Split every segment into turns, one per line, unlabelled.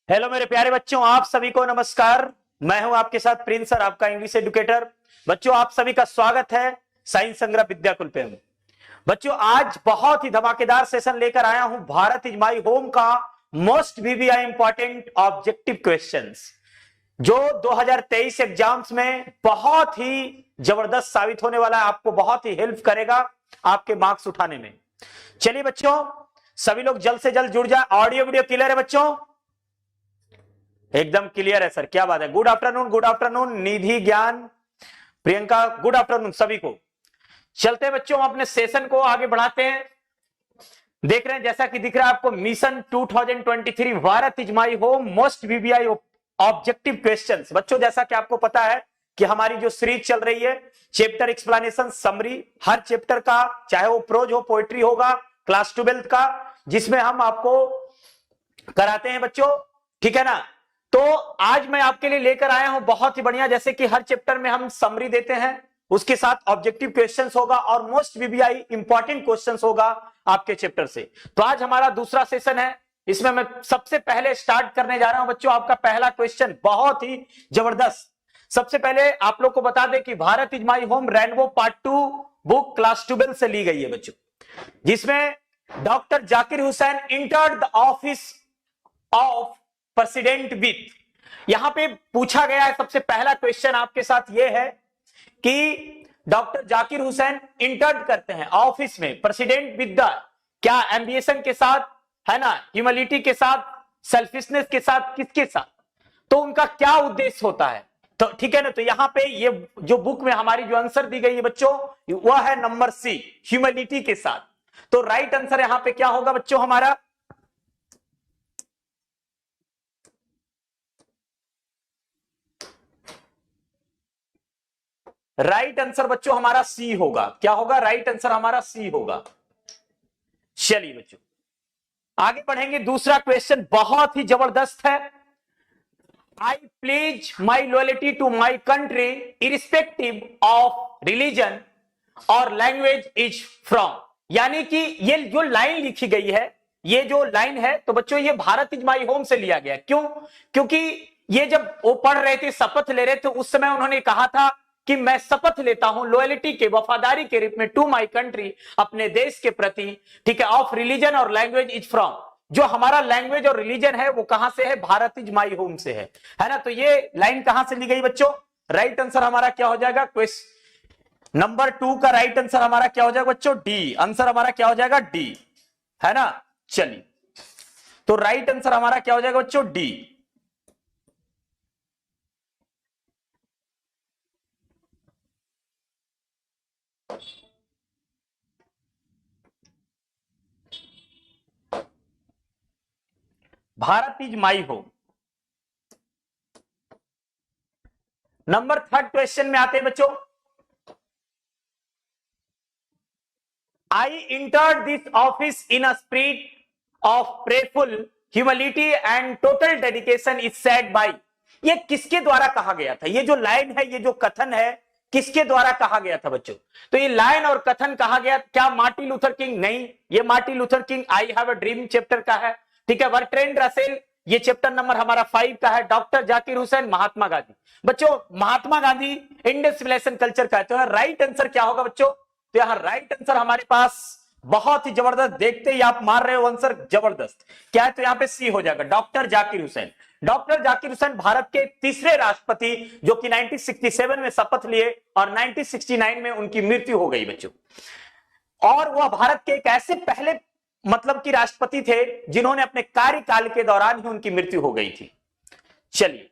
Hello मेरे प्यारे बच्चों, आप सभी को नमस्कार। मैं हूं आपके साथ प्रिंस सर, आपका इंग्लिश एजुकेटर। बच्चों, आप सभी का स्वागत है साइंस संग्रह विद्याकुल पे। बच्चों, आज बहुत ही धमाकेदार सेशन लेकर आया हूं। भारत इज माई होम का most VVI important objective questions, जो 2023 एग्जाम्स में बहुत ही जबरदस्त साबित होने वाला है। आपको बहुत ही हेल्प करेगा आपके मार्क्स उठाने में। चलिए बच्चों, सभी लोग जल्द से जल्द जुड़ जाए। ऑडियो वीडियो क्लियर है बच्चों? एकदम क्लियर है सर, क्या बात है। गुड आफ्टरनून, गुड आफ्टरनून निधि, ज्ञान, प्रियंका, गुड आफ्टरनून सभी को। चलते हैं बच्चों, हम अपने सेशन को आगे बढ़ाते हैं। देख रहे हैं जैसा कि दिख रहा है आपको, mission 2023 Bharat is my home most VVI objective questions. बच्चों, जैसा कि आपको पता है कि हमारी जो सीरीज चल रही है चैप्टर एक्सप्लेनेशन समरी, हर चैप्टर का, चाहे वो प्रोज हो, पोएट्री होगा, क्लास 12 का, जिसमें हम आपको कराते हैं बच्चों, ठीक है ना। तो आज मैं आपके लिए लेकर आया हूं बहुत ही बढ़िया, जैसे कि हर चैप्टर में हम समरी देते हैं, उसके साथ ऑब्जेक्टिव क्वेश्चंस होगा और मोस्ट वीवीआई इंपॉर्टेंट क्वेश्चंस होगा आपके चैप्टर से। तो आज हमारा दूसरा सेशन है, इसमें मैं सबसे पहले स्टार्ट करने जा रहा हूं बच्चों। आपका पहला क्वेश्चन बहुत ही जबरदस्त। सबसे पहले आप लोग को बता दें कि Bharat is my home rainbow part 2 book class 12 से ली गई है बच्चों, जिसमें doctor Zakir Hussain entered the office of president with. यहां पे पूछा गया है, सबसे पहला क्वेश्चन आपके साथ यह है कि डॉक्टर जाकिर हुसैन इंटर्ड करते हैं ऑफिस में प्रेसिडेंट विद द, क्या एम्बिशन के साथ है ना, ह्यूमिलिटी के साथ, सेल्फिशनेस के साथ, किसके साथ, तो उनका क्या उद्देश्य होता है। तो ठीक है ना। तो यहां पे ये जो बुक में हमारी जो आंसर दी गई है बच्चों, वह है नंबर सी, ह्यूमिलिटी के साथ। तो राइट आंसर यहां पे क्या होगा बच्चों हमारा? राइट आंसर बच्चों हमारा सी होगा। क्या होगा? राइट आंसर हमारा सी होगा। चलिए बच्चों आगे बढ़ेंगे। दूसरा क्वेश्चन बहुत ही जबरदस्त है। I pledge my loyalty to my country irrespective of religion और लैंग्वेज इज फ्रॉम। यानी कि ये जो लाइन लिखी गई है, ये जो लाइन है, तो बच्चों ये भारत इज माई होम से लिया गया। क्यों? क्योंकि ये जब वो पढ़ रहे थे, शपथ ले रहे थे, उस समय उन्होंने कहा था कि मैं शपथ लेता हूं लॉयल्टी के, वफादारी के रूप में, टू माई कंट्री, अपने देश के प्रति, ठीक है, ऑफ रिलीजन और लैंग्वेज इज फ्रॉम। जो हमारा लैंग्वेज और रिलीजन है वो कहां से है? भारत इज माई होम से है ना। तो ये लाइन कहां से ली गई बच्चों? राइट आंसर हमारा क्या हो जाएगा? क्वेश्चन नंबर 2 का राइट आंसर हमारा क्या हो जाएगा बच्चों? डी। आंसर हमारा क्या हो जाएगा? डी, है ना। चलिए, तो राइट आंसर हमारा क्या हो जाएगा बच्चों? D. Bharat is my home. Number 3 question में आते हैं बच्चों। I entered this office in a spirit of prayerful humility and total dedication is said by. ये किसके द्वारा कहा गया था? ये जो लाइन है, ये जो कथन है, किसके द्वारा कहा गया था बच्चों? तो ये लाइन और कथन कहा गया, क्या मार्टिन लूथर किंग? नहीं, ये Martin Luther king I have a dream chapter का है, ठीक है। बर्ट्रैंड रसेल, ये चैप्टर नंबर हमारा 5 का है। डॉक्टर जाकिर हुसैन, महात्मा गांधी। बच्चों Mahatma Gandhi Indus civilisation culture का है। तो राइट आंसर क्या होगा बच्चों? तो यहां राइट आंसर हमारे पास बहुत ही जबरदस्त, देखते ही आप मार रहे हो आंसर, जबरदस्त क्या है। तो यहां पे सी हो जाएगा, डॉक्टर जाकिर हुसैन। डॉक्टर जाकिर हुसैन भारत के तीसरे राष्ट्रपति, जो कि 1967 में शपथ लिए और 1969 में उनकी मृत्यु हो गई बच्चों। और वह भारत के एक ऐसे पहले मतलब कि राष्ट्रपति थे जिन्होंने अपने कार्यकाल के दौरान ही उनकी मृत्यु हो गई थी। चलिए,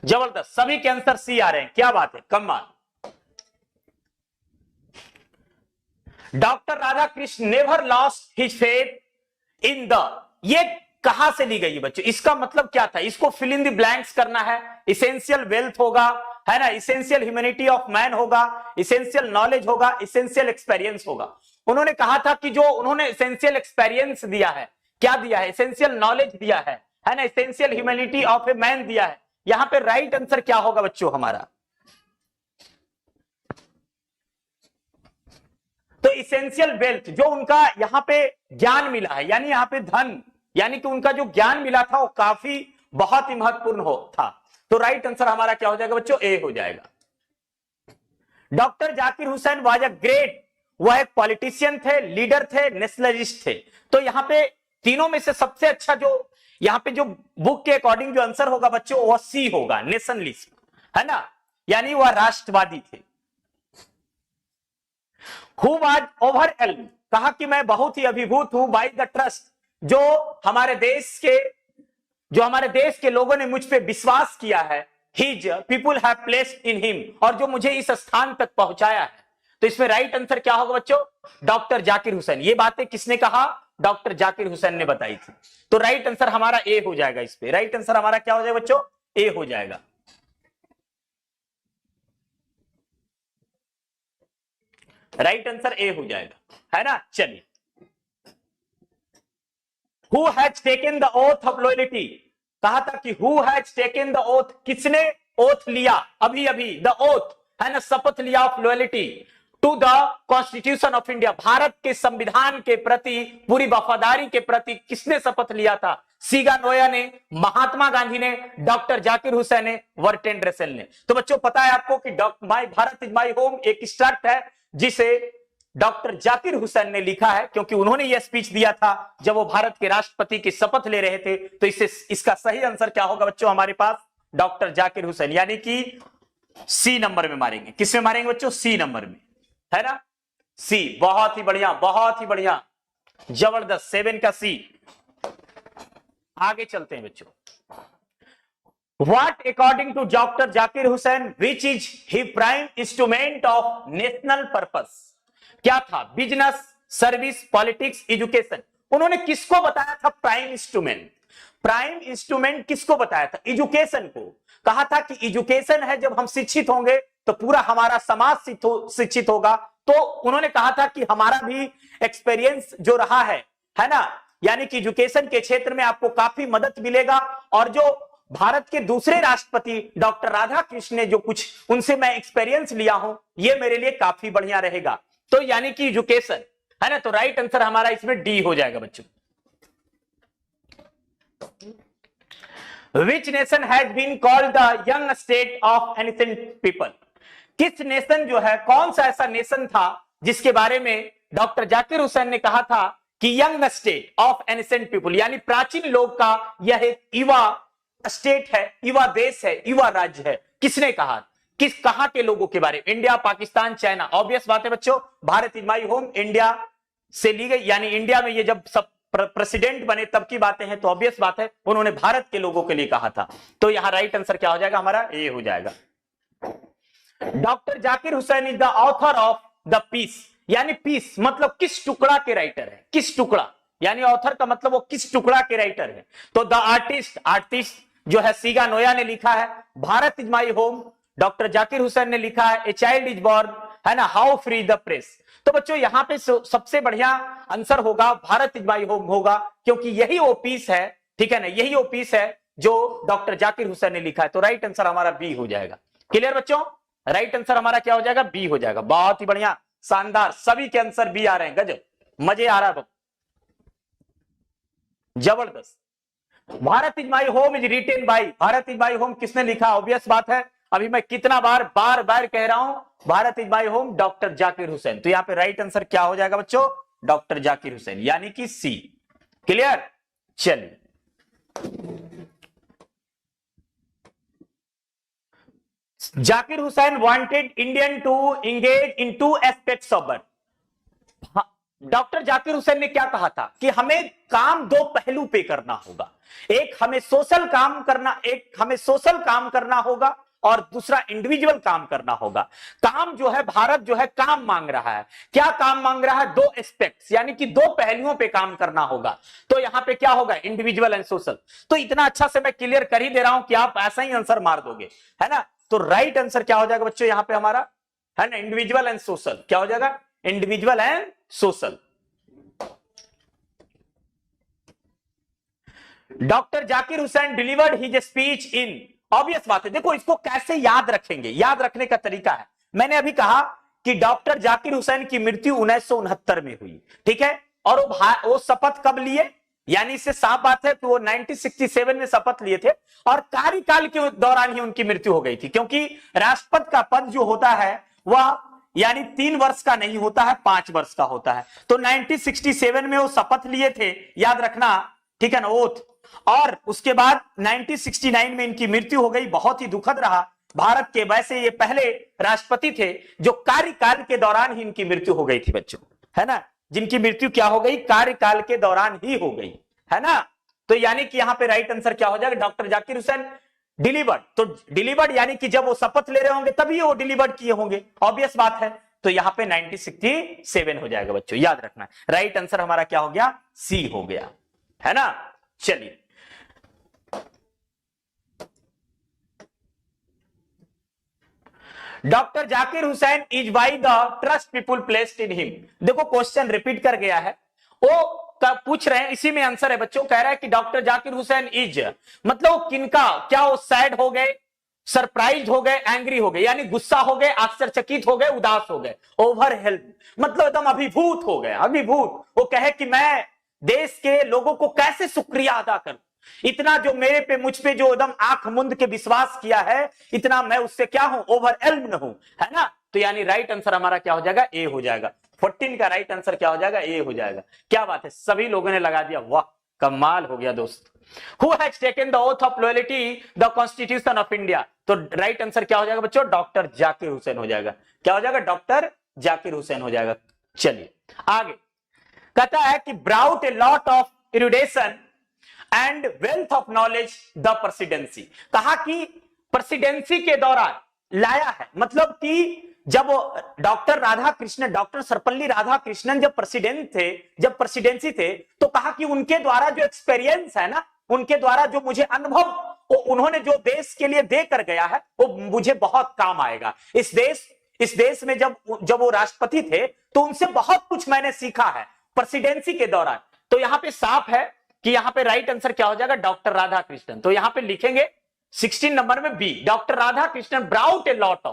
जबरदस्त, सभी के आंसर सी आ रहे हैं, क्या बात है, कमाल। Doctor Radha Krishna never lost his faith in the, ये कहां से ली गई है बच्चों? इसका मतलब क्या था? इसको फिल इन द ब्लैंक्स करना है। इसेंशियल वेल्थ होगा, है ना, इसेंशियल ह्यूमैनिटी ऑफ मैन होगा, इसेंशियल नॉलेज होगा, इसेंशियल एक्सपीरियंस होगा। उन्होंने कहा था कि जो उन्होंने इसेंशियल एक्सपीरियंस दिया है, क्या दिया है? इसेंशियल नॉलेज दिया है ना, essential humanity of a man दिया है। यहां पे राइट आंसर क्या होगा बच्चों हमारा? तो इसेंशियल वेल्थ, जो उनका यहां पे ज्ञान मिला है, यानी यहां पे धन, यानी कि उनका जो ज्ञान मिला था वो काफी बहुत ही महत्वपूर्ण था। तो राइट आंसर हमारा क्या हो जाएगा बच्चों, ए हो जाएगा। Doctor Zakir Hussain was a great, वह एक पॉलिटिशियन थे, लीडर थे, नेशनलिस्ट थे। तो यहां पे तीनों में से सबसे अच्छा जो यहां पे जो बुक के अकॉर्डिंग जो आंसर होगा बच्चों वो सी होगा, नेशनलिस्ट, है ना, यानी वह राष्ट्रवादी थे। हु वाज ओवरवेल्म्ड, कहा कि मैं बहुत ही अभिभूत हूं, बाय द ट्रस्ट, जो हमारे देश के लोगों ने मुझ पे विश्वास किया है, his people have placed in him, और जो मुझे इस स्थान तक पहुंचाया है। तो इसमें राइट आंसर क्या होगा बच्चों, डॉक्टर जाकिर हुसैन। ये बातें किसने कहा, डॉक्टर जाकिर हुसैन ने बताई थी। तो राइट आंसर हमारा ए हो जाएगा। इस पे राइट आंसर हमारा क्या हो जाएगा बच्चों, ए हो जाएगा। राइट आंसर ए हो जाएगा, है ना। चलिए, who has taken the oath of loyalty, कहा था कि who has taken the oath, किसने ओथ लिया, अभी अभी द ओथ, है ना, शपथ लिया of loyalty to the constitution of India, Bharat के संविधान के प्रति पूरी वफादारी के प्रति किसने शपथ लिया था, सीगा नोया ने, महात्मा गांधी ने, डॉक्टर जाकिर हुसैन ने, वर्टेन रसेल ने। तो बच्चों पता है आपको कि माई भारत इज माई होम एक एक्सट्रैक्ट है जिसे डॉक्टर जाकिर हुसैन ने लिखा है, क्योंकि उन्होंने यह स्पीच दिया था जब वो भारत के राष्ट्रपति की शपथ ले रहे थे। तो इसका सही आंसर क्या होगा बच्चों हमारे पास, डॉक्टर जाकिर हुसैन, यानी कि सी नंबर में मारेंगे। किसमें मारेंगे बच्चों, सी नंबर में, है ना, सी। बहुत ही बढ़िया, बहुत ही बढ़िया, जबरदस्त, 7 का सी। आगे चलते हैं बच्चों। What according to Dr. Zakir Hussain, which is his prime instrument of national purpose? क्या था, बिजनेस, सर्विस, पॉलिटिक्स, एजुकेशन। उन्होंने किसको बताया था प्राइम इंस्ट्रूमेंट, प्राइम इंस्ट्रूमेंट किसको बताया था, एजुकेशन को। कहा था कि एजुकेशन है, जब हम शिक्षित होंगे तो पूरा हमारा समाज शिक्षित होगा। तो उन्होंने कहा था कि हमारा भी एक्सपीरियंस जो रहा है ना, यानी कि एजुकेशन के क्षेत्र में आपको काफी मदद मिलेगा। और जो भारत के दूसरे राष्ट्रपति डॉक्टर राधाकृष्ण ने जो कुछ उनसे मैं एक्सपीरियंस लिया हूं, ये मेरे लिए काफी बढ़िया रहेगा। तो यानी कि एजुकेशन, है ना। तो राइट आंसर हमारा इसमें डी हो जाएगा बच्चों। Which nation has been called the young state of ancient people? किस नेशन जो है, कौन सा ऐसा नेशन था जिसके बारे में डॉक्टर जाकिर हुसैन ने कहा था कि young state of ancient people, यानी प्राचीन लोग का यह एक युवा स्टेट है, युवा देश है, युवा राज्य है। किसने कहा, कहां के लोगों के बारे में, इंडिया, पाकिस्तान, चाइना। ऑब्वियस बात है बच्चों, Bharat is my home India से ली गई, यानी इंडिया में ये जब सब प्रेसिडेंट बने तब की बातें हैं। तो ऑब्वियस बात है उन्होंने भारत के लोगों के लिए कहा था। तो यहां राइट आंसर क्या हो जाएगा हमारा, ए हो जाएगा। Doctor Zakir Hussain is the author of the piece, यानी पीस मतलब किस टुकड़ा के राइटर है, किस टुकड़ा, यानी ऑथर का मतलब वो किस टुकड़ा के राइटर है। तो द आर्टिस्ट जो है सीगा नोया ने लिखा है, Bharat is my home doctor Zakir Hussain ने लिखा है, ए चाइल्ड इज बॉर्न, है ना, हाउ फ्री द प्रेस। तो बच्चों यहां पे सबसे बढ़िया आंसर होगा भारत इज माई होम होगा, क्योंकि यही वो पीस है, ठीक है ना, यही वो पीस है जो डॉक्टर जाकिर हुसैन ने लिखा है। तो राइट आंसर हमारा बी हो जाएगा। क्लियर बच्चों, राइट आंसर हमारा क्या हो जाएगा, बी हो जाएगा। बहुत ही बढ़िया, शानदार, सभी के आंसर बी आ रहे हैं, गजब, मजे आ रहा है, जबरदस्त। Bharat is my home is written by, Bharat is my home किसने लिखा, ऑब्वियस बात है, अभी मैं कितना बार कह रहा हूं, Bharat is my home doctor Zakir Hussain. तो यहां पे राइट आंसर क्या हो जाएगा बच्चों, डॉक्टर जाकिर हुसैन, यानी कि सी। क्लियर, चलिए Zakir Hussain wanted Indian to engage in 2 aspects of birth. Doctor Zakir Hussain ने क्या कहा था कि हमें काम 2 पहलू पे करना होगा, एक हमें सोशल काम करना होगा और दूसरा इंडिविजुअल काम करना होगा। काम जो है, भारत जो है काम मांग रहा है, क्या काम मांग रहा है, 2 एस्पेक्ट्स, यानी कि 2 पहलुओं पे काम करना होगा। तो यहां पे क्या होगा, इंडिविजुअल एंड सोशल। तो इतना अच्छा से मैं क्लियर कर ही दे रहा हूं कि आप ऐसा ही आंसर मार दोगे, है ना। तो राइट आंसर क्या हो जाएगा बच्चों यहां पे हमारा, है ना, इंडिविजुअल एंड सोशल। क्या हो जाएगा, individual and social. Doctor Zakir Hussain delivered his speech in, obvious बात है, देखो इसको कैसे याद रखेंगे, याद रखने का तरीका है। मैंने अभी कहा कि डॉक्टर जाकिर हुसैन की मृत्यु 1969 में हुई, ठीक है, और वो शपथ कब लिए, यानी इससे साफ बात है कि वो 1967 में शपथ लिए थे और कार्यकाल के दौरान ही उनकी मृत्यु हो गई थी, क्योंकि राष्ट्रपति का पद जो होता है वह यानी 3 वर्ष का नहीं होता है, 5 वर्ष का होता है। तो 1967 में वो शपथ लिए थे, याद रखना, ठीक है ना, ओथ। और उसके बाद 1969 में इनकी मृत्यु हो गई। बहुत ही दुखद रहा भारत के, वैसे ये पहले राष्ट्रपति थे जो कार्यकाल के दौरान ही इनकी मृत्यु हो गई थी बच्चों, है ना, जिनकी मृत्यु क्या हो गई, कार्यकाल के दौरान ही हो गई, है ना। तो यानी कि यहां पे राइट आंसर क्या हो जाएगा, डॉक्टर जाकिर हुसैन डिलीवर्ड। तो डिलीवर्ड यानी कि जब वो शपथ ले रहे होंगे तभी वो डिलीवर्ड किए होंगे, ऑब्वियस बात है। तो यहां पे 1967 हो जाएगा बच्चों, याद रखना। राइट आंसर हमारा क्या हो गया, सी हो गया, है ना। चलिए doctor Zakir Hussain is by the trust people placed in him. देखो क्वेश्चन रिपीट कर गया है, वो पूछ रहे हैं, इसी में आंसर है बच्चों। कह रहा है कि डॉक्टर जाकिर हुसैन इज, मतलब किनका, क्या वो सैड हो गए, सरप्राइज हो गए, एंग्री हो गए, यानी गुस्सा हो गए, आश्चर्यचकित हो गए, उदास हो गए, ओवरहेल्म, मतलब एकदम अभिभूत हो गए, अभिभूत। वो कहे कि मैं देश के लोगों को कैसे शुक्रिया अदा करूं, इतना जो मेरे पे, मुझ पे जो एकदम आंख मुंद के विश्वास किया है, इतना मैं उससे क्या हूं, ओवरवेल्म्ड हूं, है ना। तो यानी राइट आंसर हमारा क्या हो जाएगा, ए हो जाएगा। 14 का राइट आंसर क्या हो जाएगा, ए हो जाएगा। क्या बात है, सभी लोगों ने लगा दिया, वाह कमाल हो गया दोस्त। Who has taken the oath of loyalty the constitution of India. तो राइट आंसर क्या हो जाएगा बच्चों, डॉक्टर जाकिर हुसैन हो जाएगा। क्या हो जाएगा, डॉक्टर जाकिर हुसैन हो जाएगा। चलिए आगे कहता है कि brought a lot of erudition and wealth of knowledge the presidency. कहा कि प्रेसिडेंसी के दौरान लाया है, मतलब कि जब डॉक्टर राधा कृष्णन, डॉक्टर सर्वपल्ली राधाकृष्णन जब प्रेसिडेंट थे, जब प्रेसिडेंसी थे, तो कहा कि उनके द्वारा जो एक्सपीरियंस है ना, उनके द्वारा जो मुझे अनुभव वो उन्होंने जो देश के लिए दे कर गया है, वो मुझे बहुत काम आएगा। इस देश में जब वो राष्ट्रपति थे तो उनसे बहुत कुछ मैंने सीखा है प्रेसिडेंसी के दौरान। तो यहां पे साफ है कि यहां पे राइट आंसर क्या हो जाएगा, डॉक्टर राधा कृष्णन। तो यहां पे लिखेंगे 16 नंबर में B, doctor Radha Krishnan brought a lot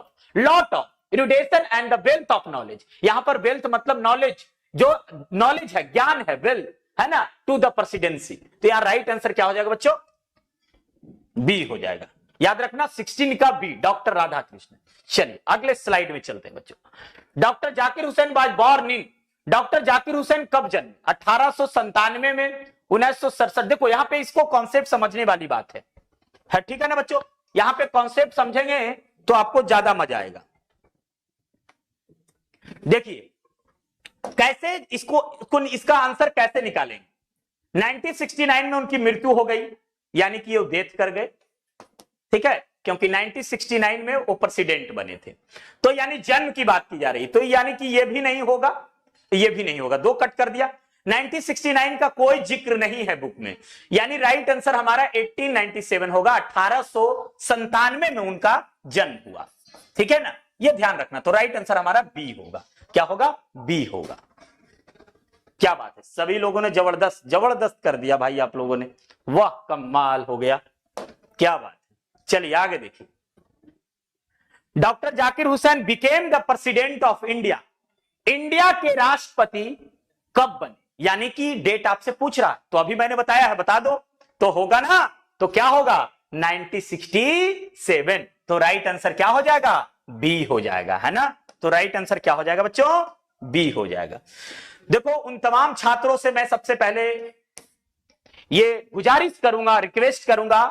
of erudition and the wealth of knowledge. यहां पर वेल्थ मतलब नॉलेज, जो नॉलेज है, ज्ञान है, वेल्थ है ना, टू द प्रेसिडेंसी। तो यहां राइट आंसर क्या हो जाएगा बच्चों, बी हो जाएगा। याद रखना 16 का बी, डॉक्टर राधा कृष्णन। चलिए अगले स्लाइड में चलते हैं बच्चों। Doctor Zakir Hussain was born in, doctor Zakir Hussain कब जन्म, 1897 में, 1967। देखो यहां पे इसको कॉन्सेप्ट समझने वाली बात है, ठीक है ना बच्चों। यहां पे कॉन्सेप्ट समझेंगे तो आपको ज्यादा मजा आएगा। देखिए कैसे इसका आंसर कैसे निकालेंगे। 1969 में उनकी मृत्यु हो गई, यानी कि वो डेथ कर गए, ठीक है, क्योंकि 1969 में वो प्रेसिडेंट बने थे। तो यानी जन्म की बात की जा रही, तो यानी कि ये भी नहीं होगा, ये भी नहीं होगा, 2 कट कर दिया। 1969 का कोई जिक्र नहीं है बुक में, यानी राइट आंसर हमारा 1897 होगा। 1897 में उनका जन्म हुआ, ठीक है ना, ये ध्यान रखना। तो राइट आंसर हमारा बी होगा। क्या होगा, बी होगा। क्या बात है, सभी लोगों ने जबरदस्त कर दिया भाई, आप लोगों ने, वाह कमाल हो गया, क्या बात है। चलिए आगे देखिए। Doctor Zakir Hussain became the president of India. India के राष्ट्रपति कब बने, यानी कि डेट आपसे पूछ रहा, तो अभी मैंने बताया है, बता दो तो होगा ना। तो क्या होगा, 1967। तो राइट आंसर क्या हो जाएगा, बी हो जाएगा, है ना। तो राइट आंसर क्या हो जाएगा बच्चों, बी हो जाएगा। देखो उन तमाम छात्रों से मैं सबसे पहले ये गुजारिश करूंगा, रिक्वेस्ट करूंगा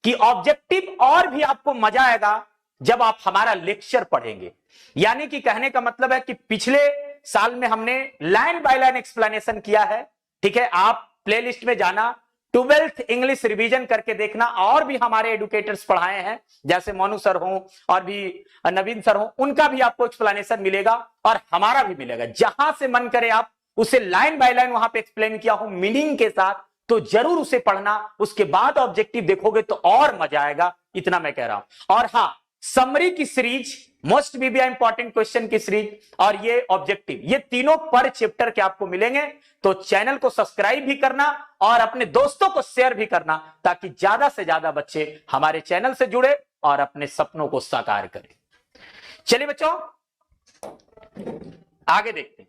कि ऑब्जेक्टिव और भी आपको मजा आएगा जब आप हमारा लेक्चर पढ़ेंगे। यानी कि कहने का मतलब है कि पिछले साल में हमने लाइन बाय लाइन एक्सप्लेनेशन किया है, ठीक है। आप प्लेलिस्ट में जाना, 12th इंग्लिश रिवीजन करके देखना, और भी हमारे एडुकेटर्स पढ़ाए हैं, जैसे मोनू सर हो और भी नवीन सर हो, उनका भी आपको एक्सप्लेनेशन मिलेगा और हमारा भी मिलेगा। जहां से मन करे आप उसे लाइन बाय लाइन वहां पे एक्सप्लेन किया हो मीनिंग के साथ, तो जरूर उसे पढ़ना। उसके बाद ऑब्जेक्टिव देखोगे तो और मजा आएगा, इतना मैं कह रहा हूं। और हाँ, समरी की series, most BBI important question की सीरीज और ये ऑब्जेक्टिव, ये तीनों पर चैप्टर के आपको मिलेंगे। तो चैनल को सब्सक्राइब भी करना और अपने दोस्तों को शेयर भी करना, ताकि ज्यादा से ज्यादा बच्चे हमारे चैनल से जुड़े और अपने सपनों को साकार करें। चलिए बच्चों आगे देखते हैं।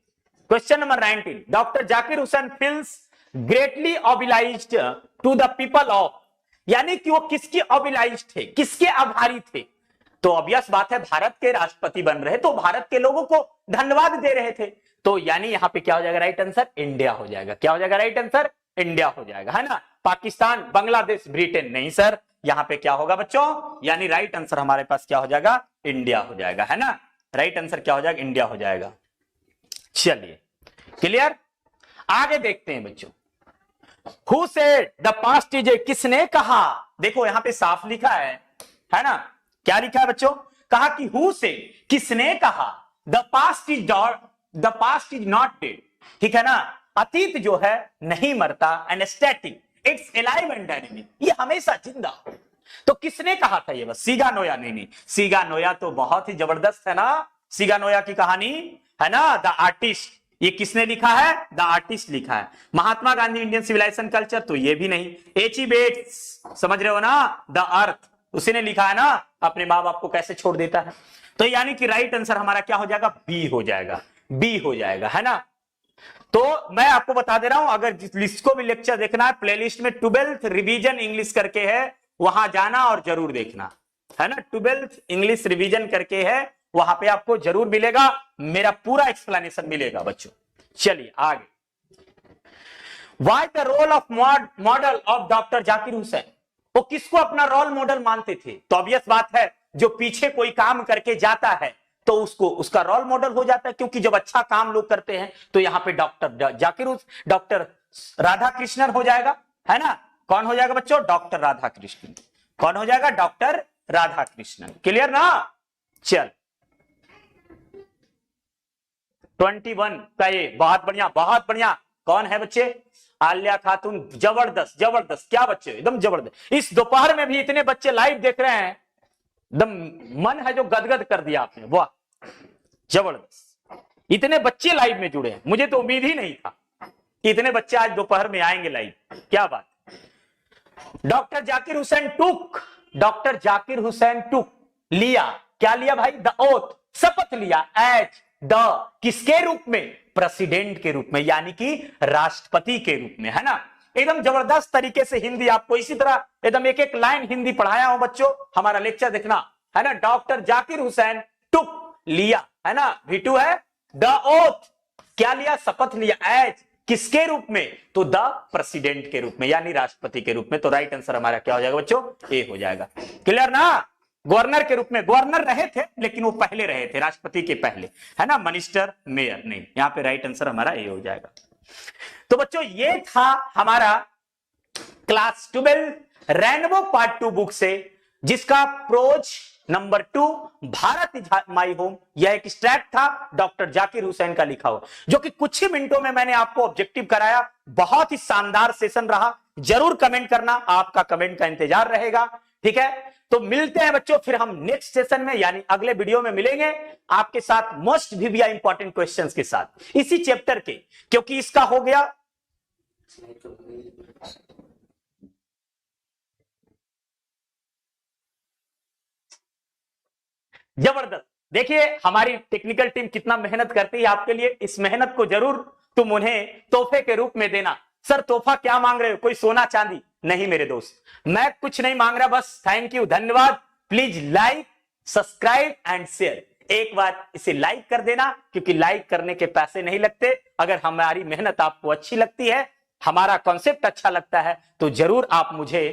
Question number 19, doctor Zakir Hussain feels greatly obliged to the people of, यानी कि वो किसकी ऑबिलाइज्ड थे, किसके आभारी थे? तो ऑब्वियस बात है, भारत के राष्ट्रपति बन रहे तो भारत के लोगों को धन्यवाद दे रहे थे। तो यानी यहां पे क्या हो जाएगा राइट आंसर? इंडिया हो जाएगा। क्या हो जाएगा राइट आंसर? इंडिया हो जाएगा, है ना। पाकिस्तान, बांग्लादेश, ब्रिटेन नहीं सर, यहां पे क्या होगा बच्चों? यानी राइट आंसर हमारे पास क्या हो जाएगा? इंडिया हो जाएगा, है ना। राइट आंसर क्या हो जाएगा? इंडिया हो जाएगा। चलिए क्लियर, आगे देखते हैं बच्चों। Who said the past is a, किसने कहा? देखो यहां पे साफ लिखा है ना। क्या लिखा है बच्चों? कहा कि who said, किसने कहा the past is not dead, ठीक है ना। अतीत जो है नहीं मरता, anaesthetic, it's alive and dynamic, ये हमेशा जिंदा। तो किसने कहा था ये? बस सीगा नोया। नहीं, सीगा नोया तो बहुत ही जबरदस्त है ना, सीगा नोया की कहानी है ना, द आर्टिस्ट। ये किसने लिखा है? द आर्टिस्ट लिखा है। Mahatma Gandhi Indian civilisation culture, तो ये भी नहीं। एच.ई. बेट्स, समझ रहे हो ना, द अर्थ, उसी ने लिखा है ना, अपने माँ बाप को कैसे छोड़ देता है। तो यानी कि राइट आंसर हमारा क्या हो जाएगा? बी हो जाएगा, बी हो जाएगा, है ना। तो मैं आपको बता दे रहा हूं, अगर जिस लिस्ट को भी लेक्चर देखना है, प्लेलिस्ट में 12th रिवीजन इंग्लिश करके है, वहां जाना और जरूर देखना, है ना। 12th इंग्लिश रिवीजन करके है, वहां पे आपको जरूर मिलेगा, मेरा पूरा एक्सप्लेनेशन मिलेगा बच्चों। चलिए आगे। Why the role of model of doctor Zakir Hussain? वो किसको अपना रोल मॉडल मानते थे? तो ऑब्वियस बात है, जो पीछे कोई काम करके जाता है तो उसको उसका रोल मॉडल हो जाता है, क्योंकि जब अच्छा काम लोग करते हैं तो यहां पे डॉक्टर राधा कृष्णन हो जाएगा, है ना। कौन हो जाएगा बच्चों? डॉक्टर राधा कृष्णन। कौन हो जाएगा? डॉक्टर राधा कृष्णन। क्लियर ना। चल 21 का ये बहुत बढ़िया, बहुत बढ़िया। कौन है बच्चे? आलिया खातून। जबरदस्त, जबरदस्त, क्या बच्चे, एकदम जबरदस्त। इस दोपहर में भी इतने बच्चे लाइव देख रहे हैं, एकदम मन है जो गदगद कर दिया आपने, वाह जबरदस्त। इतने बच्चे लाइव में जुड़े हैं, मुझे तो उम्मीद ही नहीं था कि इतने बच्चे आज दोपहर में आएंगे लाइव, क्या बात। डॉक्टर जाकिर हुसैन टुक लिया, क्या लिया भाई? द ओथ, शपथ लिया, एज द, किसके रूप में? प्रेसिडेंट के रूप में, यानी कि राष्ट्रपति के रूप में, है ना। एकदम जबरदस्त तरीके से हिंदी आपको इसी तरह एकदम एक एक लाइन हिंदी पढ़ाया हूं बच्चों, हमारा लेक्चर देखना, है ना। डॉक्टर जाकिर हुसैन टुक लिया, है ना, V2 है। द ओथ, क्या लिया? शपथ लिया, एज, किसके रूप में? तो द प्रेसिडेंट के रूप में, यानी राष्ट्रपति के रूप में। तो राइट आंसर हमारा क्या हो जाएगा बच्चों? ए हो जाएगा। क्लियर ना। गवर्नर के रूप में, गवर्नर रहे थे लेकिन वो पहले रहे थे, राष्ट्रपति के पहले, है ना। मिनिस्टर, मेयर नहीं। यहां पे राइट आंसर हमारा ए हो जाएगा। तो बच्चों ये था हमारा क्लास 12 रेनबो पार्ट 2 बुक से, जिसका prose number 2 Bharat is my home, यह एक स्ट्रैक्ट था डॉक्टर जाकिर हुसैन का लिखा हुआ, जो कि कुछ ही मिनटों में मैंने आपको ऑब्जेक्टिव कराया। बहुत ही शानदार सेशन रहा। जरूर कमेंट करना, आपका कमेंट का इंतजार रहेगा, ठीक है। तो मिलते हैं बच्चों फिर हम नेक्स्ट सेशन में, यानी अगले वीडियो में मिलेंगे आपके साथ मोस्ट VBI इंपॉर्टेंट क्वेश्चंस के साथ, इसी चैप्टर के, क्योंकि इसका हो गया जबरदस्त। देखिए हमारी टेक्निकल टीम कितना मेहनत करती है आपके लिए, इस मेहनत को जरूर तुम उन्हें तोहफे के रूप में देना। सर तोहफा क्या मांग रहे हो? कोई सोना चांदी नहीं मेरे दोस्त, मैं कुछ नहीं मांग रहा, बस थैंक यू, धन्यवाद। Please like, subscribe and share. एक बार इसे लाइक कर देना, क्योंकि लाइक करने के पैसे नहीं लगते। अगर हमारी मेहनत आपको अच्छी लगती है, हमारा कॉन्सेप्ट अच्छा लगता है, तो जरूर आप मुझे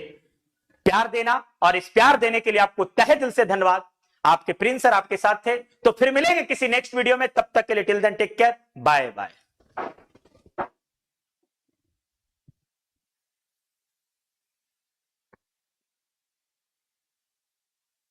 प्यार देना, और इस प्यार देने के लिए आपको तहे दिल से धन्यवाद। आपके प्रिंस सर आपके साथ थे। तो फिर मिलेंगे किसी नेक्स्ट वीडियो में, तब तक के लिए till then take care, bye bye.